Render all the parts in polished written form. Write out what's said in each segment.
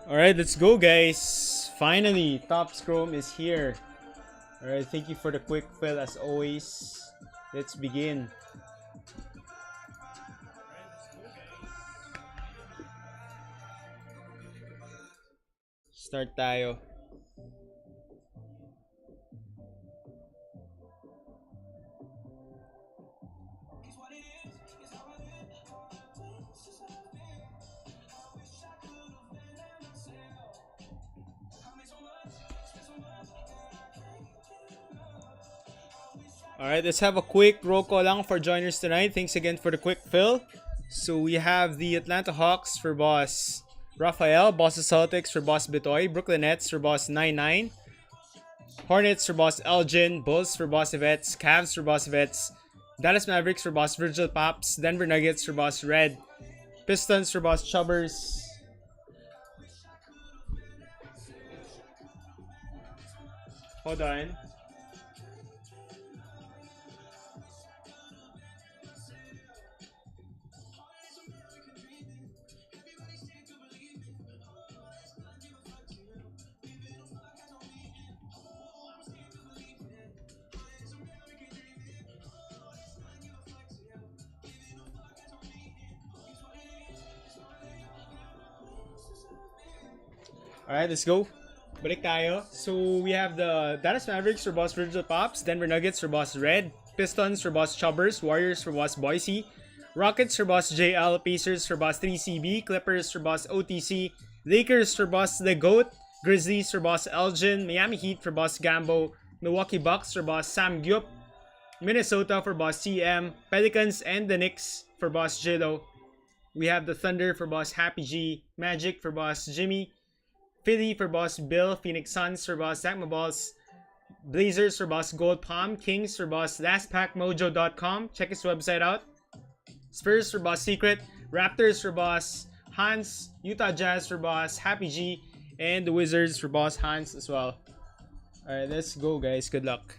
Alright, let's go, guys. Finally, Top Scrum is here. Alright, thank you for the quick fill as always. Let's begin. Start tayo. Alright, let's have a quick roll call lang for joiners tonight. Thanks again for the quick fill. So we have the Atlanta Hawks for boss Rafael, Boston Celtics for boss Bitoy, Brooklyn Nets for boss 99, Hornets for boss Elgin, Bulls for boss Yvets, Cavs for boss Yvets, Dallas Mavericks for boss Virgil Pops, Denver Nuggets for boss Red, Pistons for boss Chubbers. Hold on. Alright, let's go. Balik tayo. So, we have the Dallas Mavericks for boss Virgil Pops, Denver Nuggets for boss Red, Pistons for boss Chubbers, Warriors for boss Boise, Rockets for boss JL, Pacers for boss 3CB, Clippers for boss OTC, Lakers for boss The Goat, Grizzlies for boss Elgin, Miami Heat for boss Gambo, Milwaukee Bucks for boss Sam Gyup, Minnesota for boss CM, Pelicans and the Knicks for boss Jilo. We have the Thunder for boss Happy G, Magic for boss Jimmy, Philly for boss Bill, Phoenix Suns for boss Zach Maballs, Blazers for boss Gold Palm, Kings for boss LastPackMojo.com. Check his website out. Spurs for boss Secret, Raptors for boss Hans, Utah Jazz for boss Happy G, and the Wizards for boss Hans as well. Alright, let's go, guys. Good luck.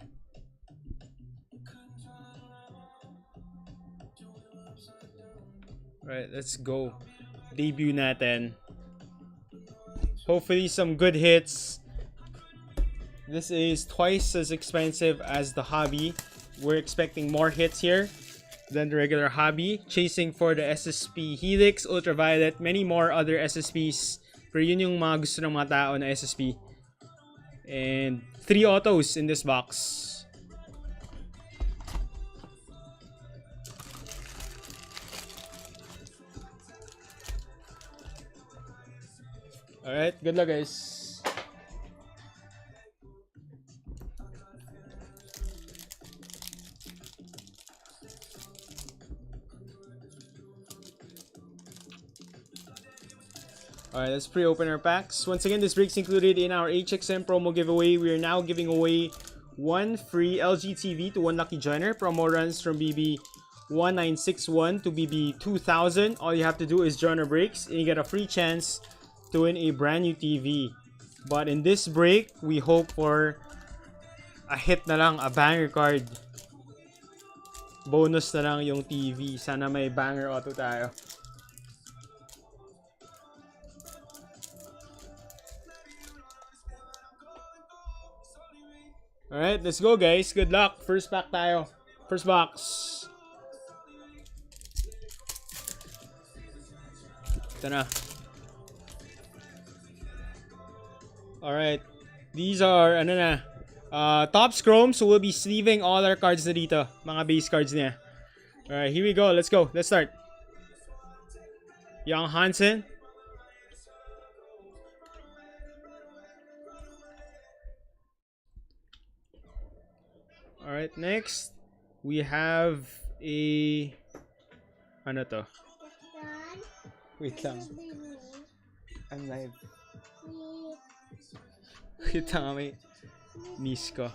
Alright, let's go. Debut natin. Hopefully some good hits. This is twice as expensive as the hobby. We're expecting more hits here than the regular hobby. Chasing for the SSP Helix, Ultraviolet, many more other SSPs. Pero yun yung mga gusto ng mga tao na SSP. And 3 autos in this box. Alright, good luck, guys. Alright, let's pre-open our packs. Once again, this break's included in our HxM promo giveaway. We are now giving away one free LG TV to one lucky joiner. Promo runs from BB 1961 to BB 2000. All you have to do is join our breaks and you get a free chance to win a brand new TV. But in this break, we hope for a hit na lang, a banger card. Bonus na lang yung TV. Sana may banger auto tayo. Alright, let's go, guys. Good luck. First pack tayo. First box. Ito na. Alright. These are, ano na, top scrum. So we'll be sleeving all our cards na dito. Mga base cards niya. Alright, here we go. Let's go. Let's start. Young Hansen. Alright, next. We have a... Ano to? Wait lang. I'm live. Wait lang, may niece ko.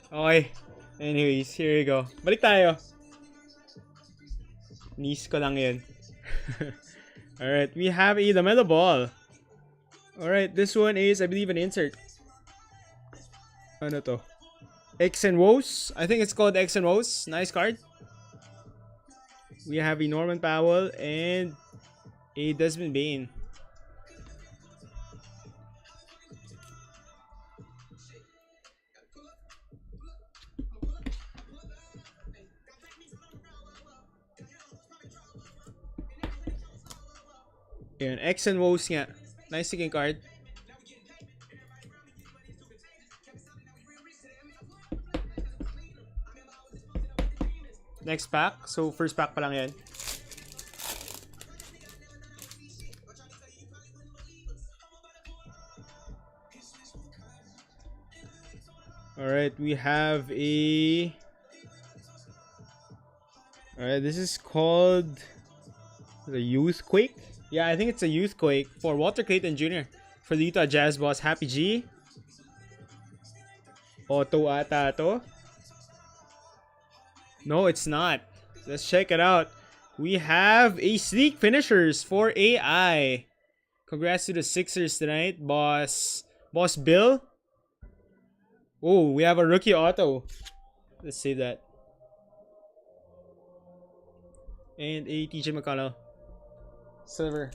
Okay. Anyways, here we go. Balik tayo. Niece ko lang yun. Alright, we have a Lamelo Ball. Alright, this one is, I believe, an insert. Ano to? X and Woes. I think it's called X and Woes. Nice card. We have a Norman Powell and a Desmond Bain. Ayan, X and Woes nga. Nice looking card. Next pack. So, first pack pa lang yan. Alright, we have a... Alright, this is called... the Youth Quake? Yeah, I think it's a Youth Quake for Walter Clayton Jr. For the Utah Jazz boss, Happy G. Auto ata to. No, it's not. Let's check it out. We have a Sneak Finishers for AI. Congrats to the Sixers tonight, boss. Boss Bill. Oh, we have a rookie auto. Let's save that. And a TJ McConnell. Silver.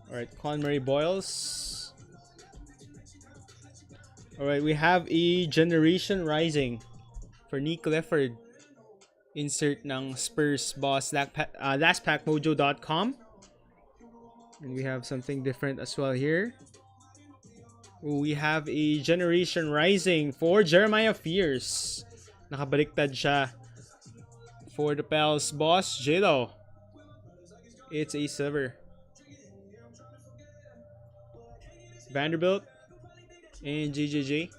Alright, Conmary Boyles. Alright, we have a Generation Rising for Nick Clifford. Insert ng Spurs boss lastpackmojo.com. And we have something different as well here. We have a Generation Rising for Jeremiah Fierce. Nakabaliktad siya for the Pels boss J-Lo. It's a silver. Vanderbilt and JJJ.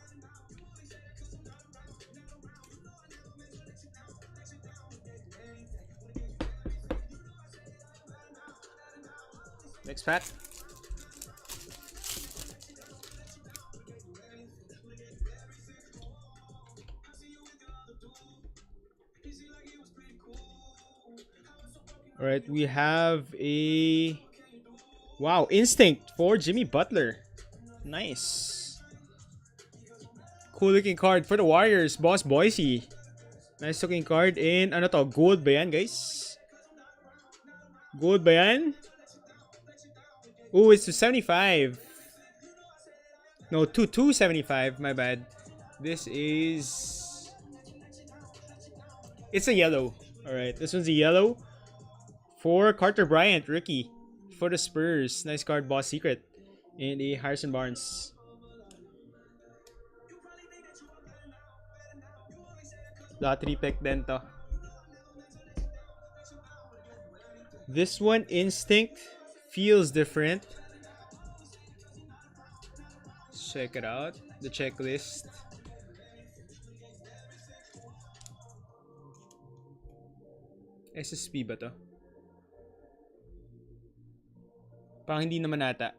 Next pack. Alright, we have a... Wow, Instinct for Jimmy Butler. Nice. Cool looking card for the Warriors, Boss Boise. Nice looking card in, ano to, gold ba yan, guys? Gold ba yan? Oh, it's 275. No, 275, my bad. This is... It's a yellow. Alright, this one's a yellow. For Carter Bryant, rookie. For the Spurs. Nice card, Boss Secret. And a Harrison Barnes. Lottery pick din to. This one, Instinct, feels different. Let's check it out. The checklist. SSP ba to? Parang hindi naman ata.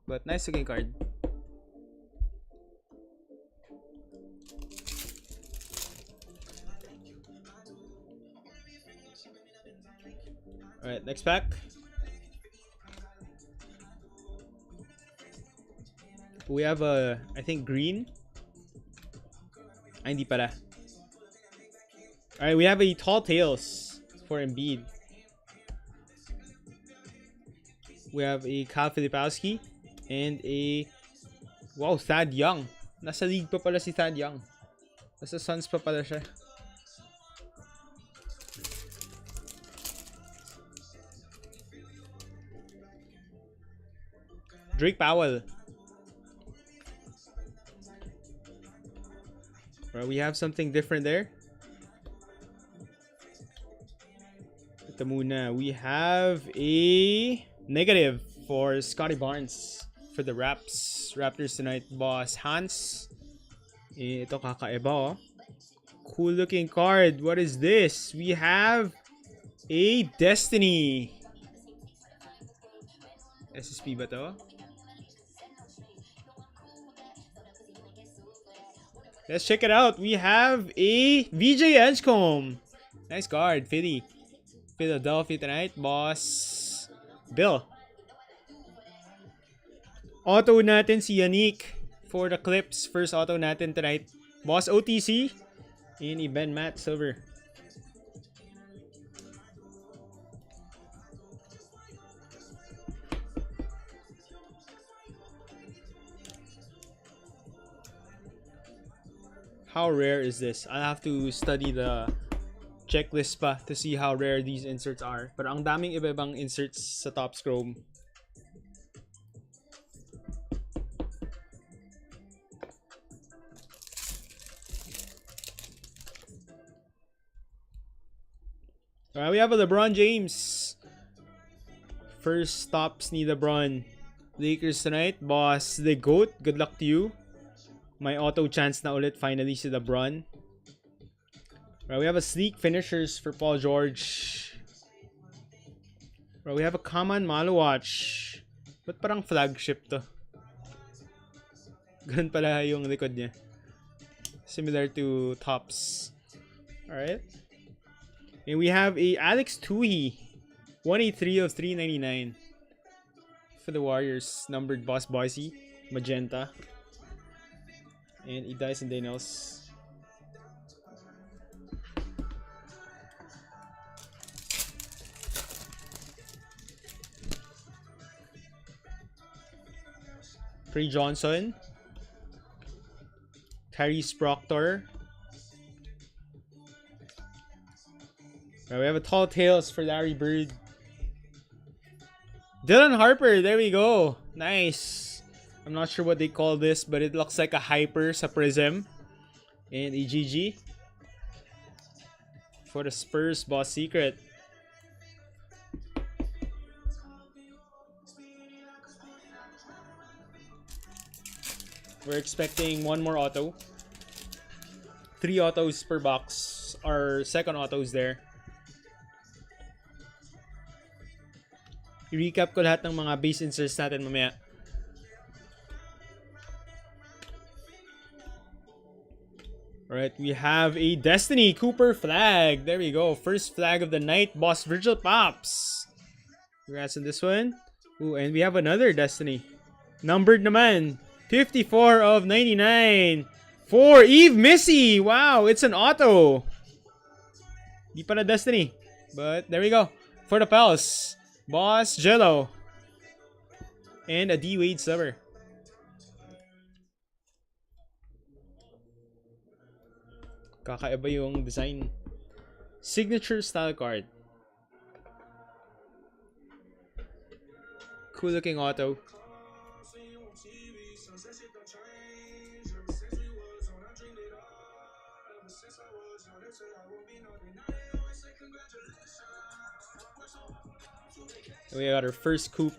But nice looking card. Alright, next pack. We have a, I think, green. Ay, hindi pala. Alright, we have a Tall Tales for Embiid. We have a Kyle Filipowski and a... Wow, Thad Young. Nasa league pa pala si Thad Young. Nasa Suns pa pala siya. Drake Powell. Right, we have something different there. Ito muna. We have a negative for Scotty Barnes for the Raptors tonight, boss Hans. Ito kakaiba, oh. Cool looking card. What is this? We have a Destiny. SSP ba to? Let's check it out. We have a VJ Edgecombe. Nice card. Philadelphia tonight. Boss Bill. Auto natin si Yannick for the Clips. First auto natin tonight. Boss OTC. In Ben Matt Silver. How rare is this? I'll have to study the checklist pa to see how rare these inserts are. Pero ang daming iba-ibang inserts sa Topps Chrome. Alright, we have a LeBron James. First stops ni LeBron. Lakers tonight. Boss, the GOAT. Good luck to you. May auto chance na ulit finally si LeBron. Right, we have a sleek finishers for Paul George. Right, we have a common Malawatch. Ba't parang flagship to? Ganun pala yung likod niya. Similar to Topps. Alright. And we have a Alex Tuhi. 183 of 399. For the Warriors. Numbered Boss Boise. Magenta. And Dyson Daniels. Trey Johnson. Tyrese Proctor. Right, we have a Tall Tales for Larry Bird. Dylan Harper, there we go. Nice. I'm not sure what they call this, but it looks like a hyper sa Prism. And EGG. For the Spurs, Boss Secret. We're expecting one more auto. 3 autos per box. Our second autos there. I-recap ko lahat ng mga base inserts natin mamaya. Alright, we have a Destiny Cooper flag. There we go. First flag of the night. Boss Virgil Pops. Congrats on this one. Ooh, and we have another Destiny. Numbered naman. 54 of 99. For Eve Missy. Wow, it's an auto. Di pa na Destiny. But there we go. For the Pels. Boss Jello. And a D Wade Silver. Kakaiba yung design. Signature style card. Cool looking auto. We got our first coupe.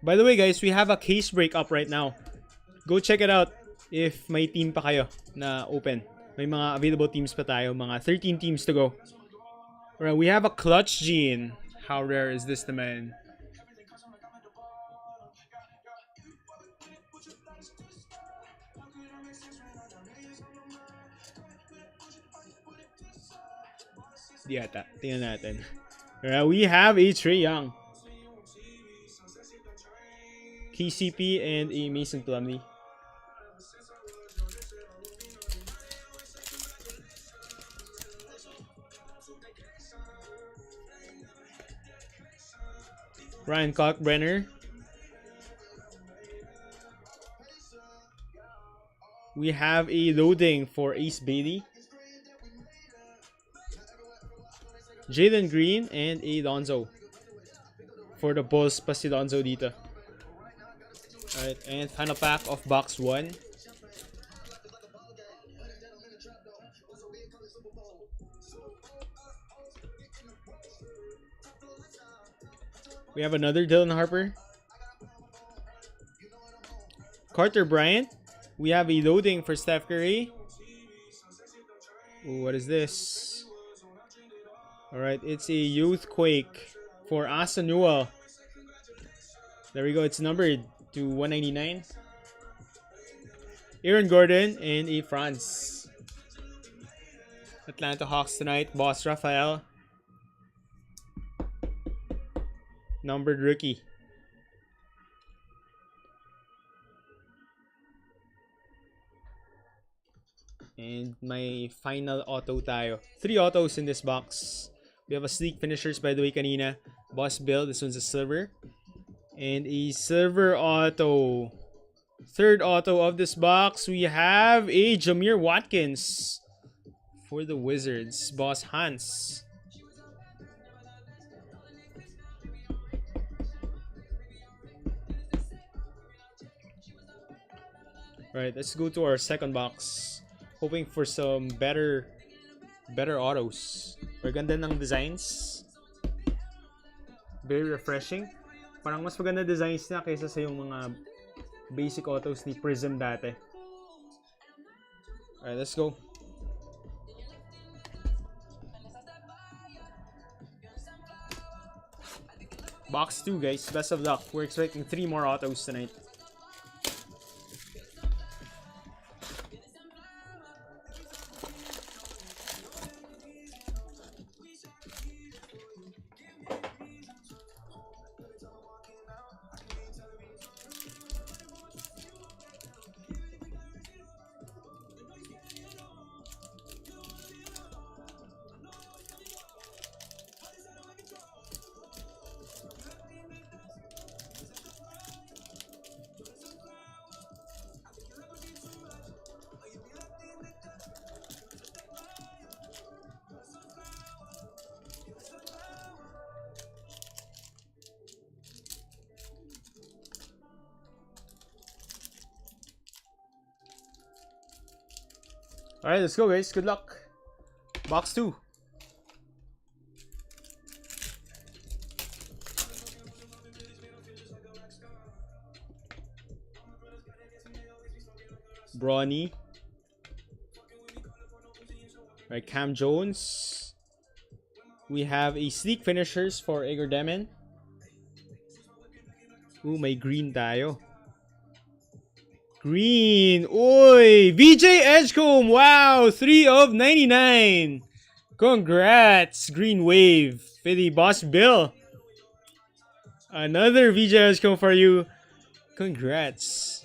By the way guys, we have a case break up right now. Go check it out if may team pa kayo na open. May mga available teams pa tayo. Mga 13 teams to go. Alright, we have a clutch gene. How rare is this naman? Di ata. Tingnan natin. Alright, we have a Trae Young. KCP and a Mason Plumlee. Ryan Kalkbrenner. We have a loading for Ace Bailey. Jalen Green and a Lonzo. For the Bulls, pa si Lonzo dito. Alright, and final pack of box 1. We have another Dylan Harper. Carter Bryant. We have a loading for Steph Curry. Ooh, what is this? Alright, it's a Youthquake for Asanuel. There we go, it's numbered to 199. Aaron Gordon and a France. Atlanta Hawks tonight, Boss Rafael. Numbered rookie. And my final auto tayo. 3 autos in this box. We have a sneak finishers by the way kanina. Boss Bill, this one's a silver. And a silver auto. Third auto of this box, we have a Jameer Watkins for the Wizards. Boss Hans. Right, let's go to our second box. Hoping for some better autos. Maganda ng designs. Very refreshing. Parang mas maganda designs na kaysa sa yung mga basic autos ni Prism dati. Alright, let's go. Box 2 guys, best of luck. We're expecting 3 more autos tonight. Alright, let's go guys. Good luck. Box 2. Bronny. Alright, Cam Jones. We have a sneak finishers for Igor Demen. Ooh, may green tayo. Green. Oy! VJ HxM. Wow! 3 of 99. Congrats. Green wave. For the Boss Bill. Another VJ HxM for you. Congrats.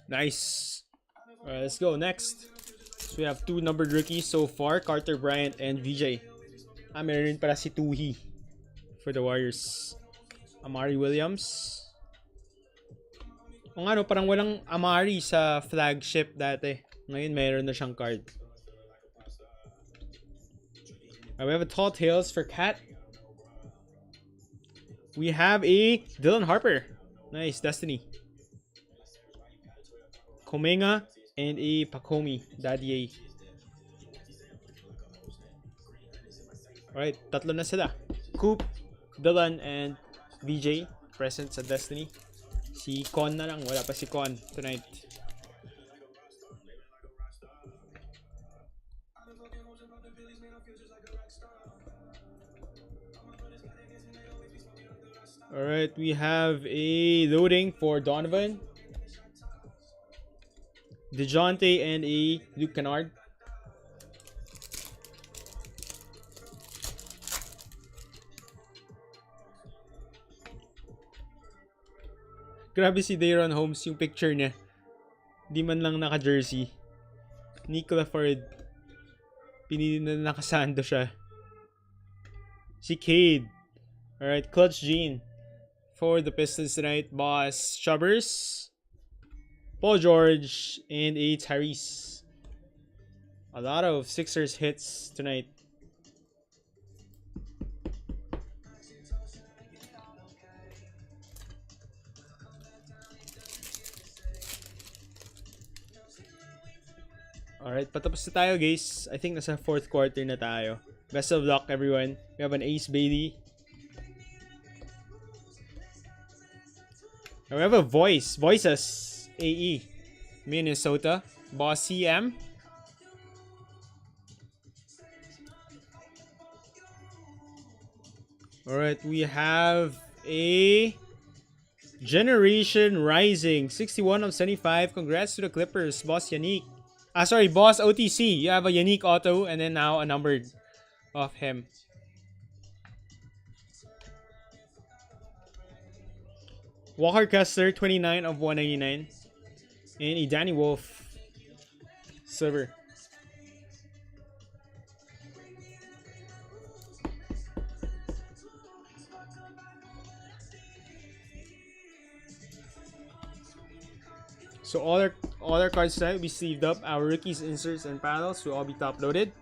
Nice. Alright, let's go. Next. So we have 2 numbered rookies so far. Carter Bryant and VJ. Meron rin pala si Tuhi for the Warriors. Amari Williams. O nga no, parang walang Amari sa flagship dati. Ngayon meron na siyang card. We have a Tall Tales for Cat. We have a Dylan Harper. Nice, Destiny. Komenga. And a Pacomi, Daddy A. Alright, tatlo na sila. Coop, Dylan, and VJ. Present sa Destiny. Si Con na lang. Wala pa si Con tonight. Alright, we have a loading for Donovan. DeJounte and a Luke Kennard. Grabe si Dayron Holmes yung picture niya. Di man lang naka-jersey. Nicola Ford. Pinili na nakasando siya. Si Cade. Alright, Clutch Gene. For the Pistons tonight, Boss Chubbers. Paul George and a Tyrese. A lot of Sixers hits tonight. Alright, patapos na tayo guys. I think nasa 4th quarter na tayo. Best of luck everyone. We have an Ace Bailey. We have a Voices AE. Minnesota. Boss CM. Alright, we have a Generation Rising. 61 of 75. Congrats to the Clippers, Boss Yannick. Sorry, Boss OTC. You have a Yannick auto and then now a numbered of him. Walker Kessler, 29 of 199. And a Danny Wolf silver. So all our cards tonight will be sleeved up. Our rookies, inserts, and panels will all be top loaded.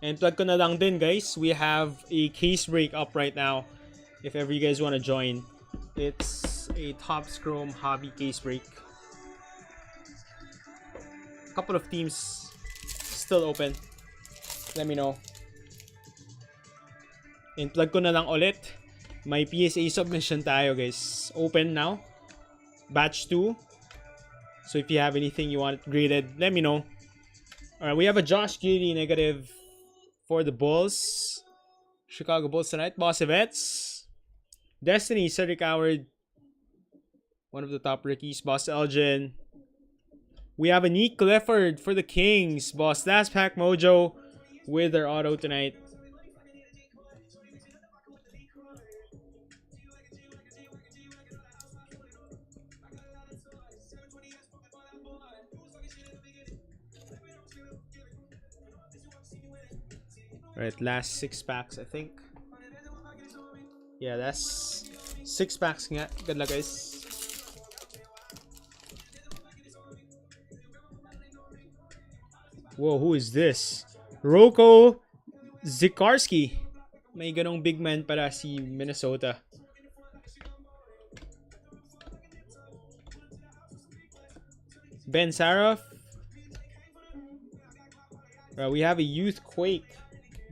And plug ko na lang din, guys. We have a case break up right now. If ever you guys want to join, it's a Top Scrum hobby case break. A couple of teams still open. Let me know. And plug ko na lang ulit. May PSA submission tayo, guys. Open now. Batch 2. So if you have anything you want graded, let me know. Alright, we have a Josh Giddey negative for the Bulls. Chicago Bulls tonight. Boss Evets. Destiny, Cedric Howard. One of the top rookies. Boss Elgin. We have a Nick Clifford for the Kings. Boss Last Pack Mojo with their auto tonight. Alright, last 6 packs, I think. Yeah, that's 6 packs nga. Good luck, guys. Whoa, who is this? Roko Zikarski. May ganong big man para si Minnesota. Ben Saraf. We have a Youth Quake.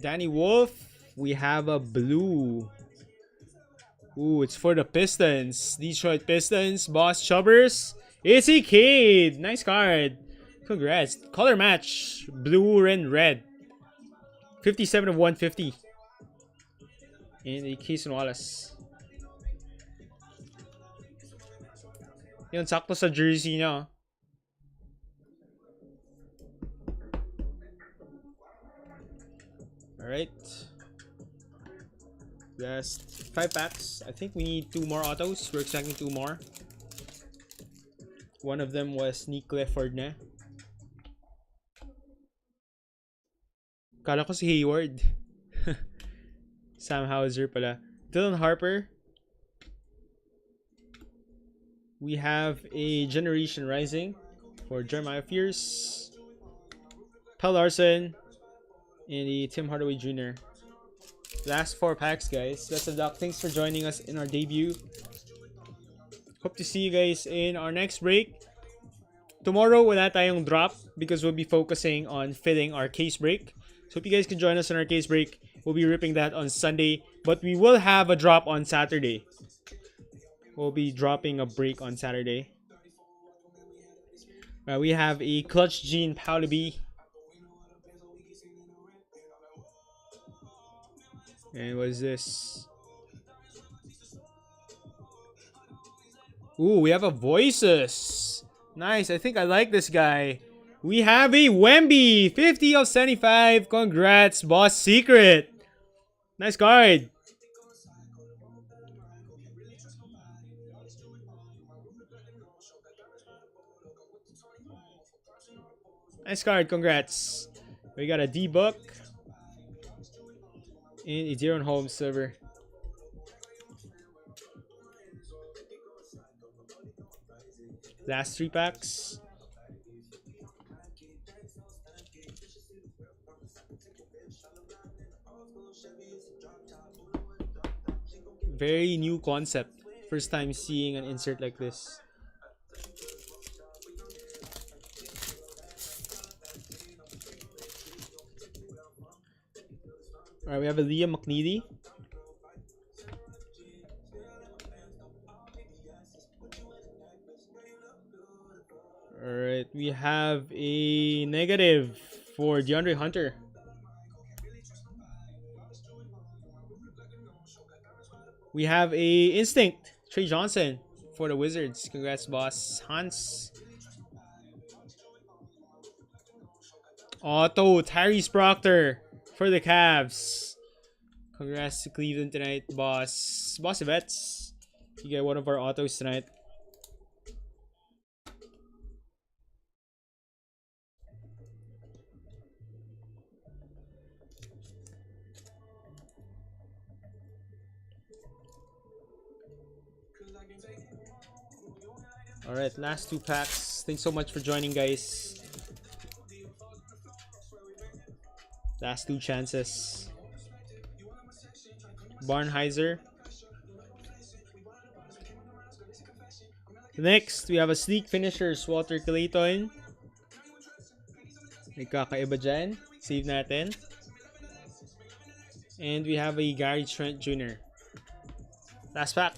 Danny Wolf. We have a blue. Ooh, it's for the Pistons. Detroit Pistons. Boss Chubbers. It's a kid. Nice card. Congrats. Color match. Blue and red. 57 of 150. And a Cason Wallace. Yun, sakto sa jersey niya. Alright. Last 5 packs. I think we need 2 more autos. We're expecting 2 more. One of them was Nick Clifford na. Kala ko si Hayward. Sam Hauser pala. Dylan Harper. We have a Generation Rising for Jeremiah Fierce. Pell Larson. And the Tim Hardaway Jr. Last 4 packs, guys. That's a doc. Thanks for joining us in our debut. Hope to see you guys in our next break. Tomorrow, wala tayong drop because we'll be focusing on filling our case break. So if you guys can join us in our case break, we'll be ripping that on Sunday. But we will have a drop on Saturday. We'll be dropping a break on Saturday. We have a Clutch Gene Paulaby. And what is this? Ooh, we have a Voices. Nice. I think I like this guy. We have a Wemby. 50 of 75. Congrats, Boss Secret. Nice card. Nice card. Congrats. We got a D-Book. And a De'Aaron Holmes silver. Last 3 packs. Very new concept. First time seeing an insert like this. Alright, we have a Liam McNeely. Alright, we have a negative for DeAndre Hunter. We have a instinct, Trey Johnson for the Wizards. Congrats, boss. Hans. Auto, Tyrese Proctor for the Cavs. Congrats to Cleveland tonight, boss. Boss Vets. You get one of our autos tonight. Alright, last 2 packs. Thanks so much for joining, guys. Last 2 chances. Barnheiser. Next, we have a sneak finishers, Walter Clayton. May kakaiba dyan. Save natin. And we have a Gary Trent Jr. Last pack.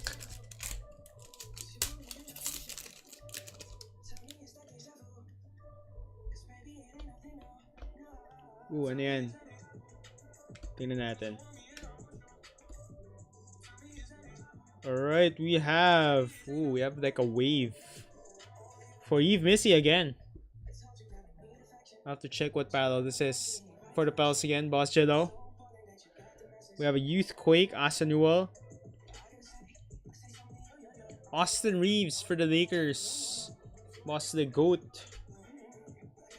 Ano yan? Tingnan natin. Alright, we have like a wave for Yves Missy again. I have to check what palo this is. For the Pels again, Boss Jello. We have a Youth Quake, Asa Newell. Austin Reeves for the Lakers. Boss the GOAT.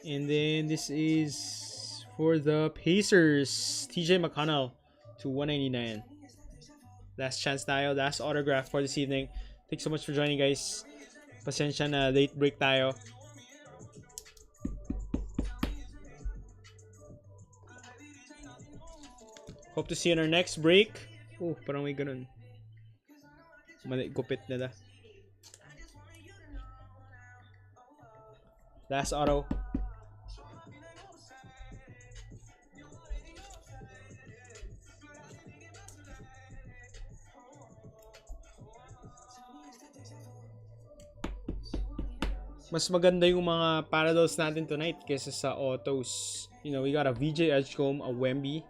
And then this is for the Pacers, TJ McConnell to 199. Last chance tayo, last autograph for this evening. Thanks so much for joining, guys. Pasensya na late break tayo. Hope to see you in our next break. Oh, parang may ganun. Mali, gupit nila. Last auto. Mas maganda yung mga parallels natin tonight kaysa sa autos. You know, we got a VJ HxM, a Wemby.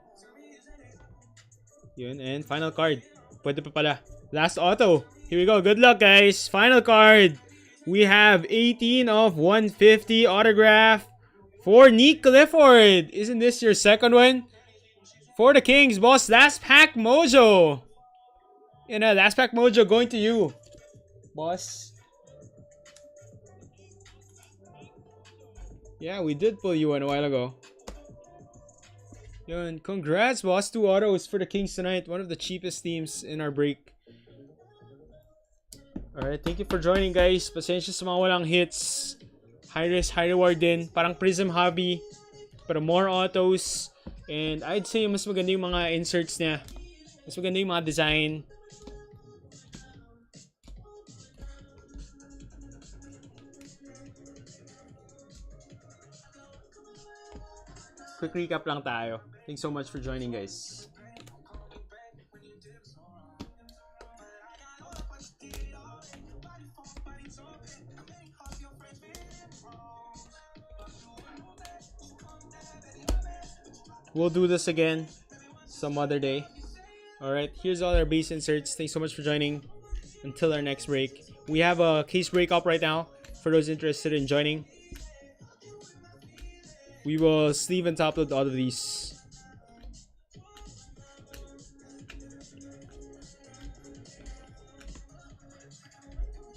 Yun, and final card. Pwede pa pala. Last auto. Here we go. Good luck, guys. Final card. We have 18 of 150 autograph for Nick Clifford. Isn't this your second one? For the Kings, boss. Last pack mojo. You know, last pack mojo going to you, boss. Yeah, we did pull you one a while ago. Yun, congrats, boss. 2 autos for the Kings tonight. One of the cheapest teams in our break. Alright, thank you for joining, guys. Pasensya sa mga walang hits. High risk, high reward din. Parang Prism Hobby. Pero more autos. And I'd say mas maganda yung mga inserts niya. Mas maganda yung mga design. Quick recap lang tayo. Thanks so much for joining, guys. We'll do this again some other day. Alright, here's all our base inserts. Thanks so much for joining. Until our next break. We have a case break up right now for those interested in joining. We will sleeve and top load all of these.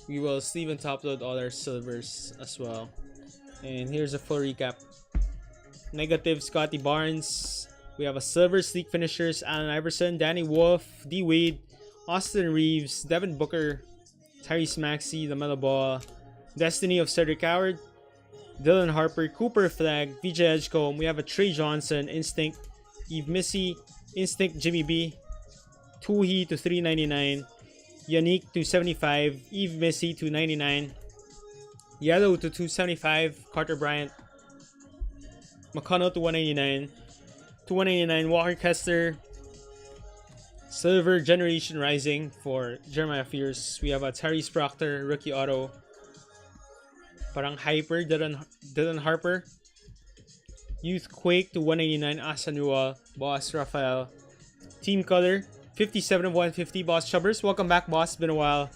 We will sleeve and top load all our silvers as well. And here's a full recap. Negative, Scotty Barnes. We have a silver sleek finishers, Allen Iverson, Danny Wolf, D Wade, Austin Reeves, Devin Booker, Tyrese Maxey, LaMelo Ball, Destiny of Cedric Howard, Dylan Harper, Cooper Flag, VJ HxM. We have a Trey Johnson, Instinct, Yves Missy, Instinct Jimmy B, Tuhi to 399, Yannick to 75, Yves Missy to 99, Yellow to 275, Carter Bryant, McConnell to 199, to 199, Walker Kessler, Silver Generation Rising for Jeremiah Fierce. We have a Tyrese Proctor, rookie auto. Parang Hyper, Dylan Harper. Youth Quake to 199, Asanua, Boss Rafael. Team Color, 57 of 150, Boss Chubbers. Welcome back, Boss. Been a while.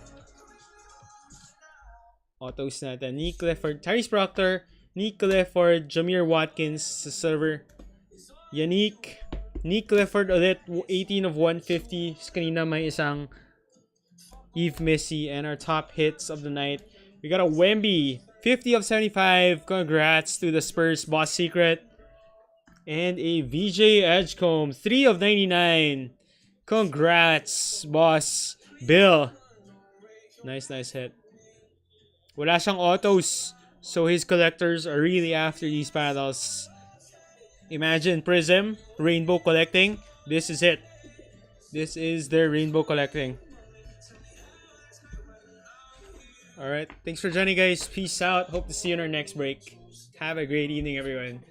Autos natin. Nick Clifford, Tyrese Proctor, Nick Clifford, Jameer Watkins sa server. Yannick, Nick Clifford ulit, 18 of 150. Kanina may isang Eve Missy, and our top hits of the night. We got a Wemby, 50 of 75. Congrats to the Spurs, Boss Secret. And a VJ Edgecombe, 3 of 99. Congrats, Boss Bill. Nice hit. Wala siyang autos, so his collectors are really after these paddles. Imagine Prism, Rainbow collecting. This is it. This is their Rainbow collecting. Alright, thanks for joining, guys. Peace out. Hope to see you in our next break. Have a great evening, everyone.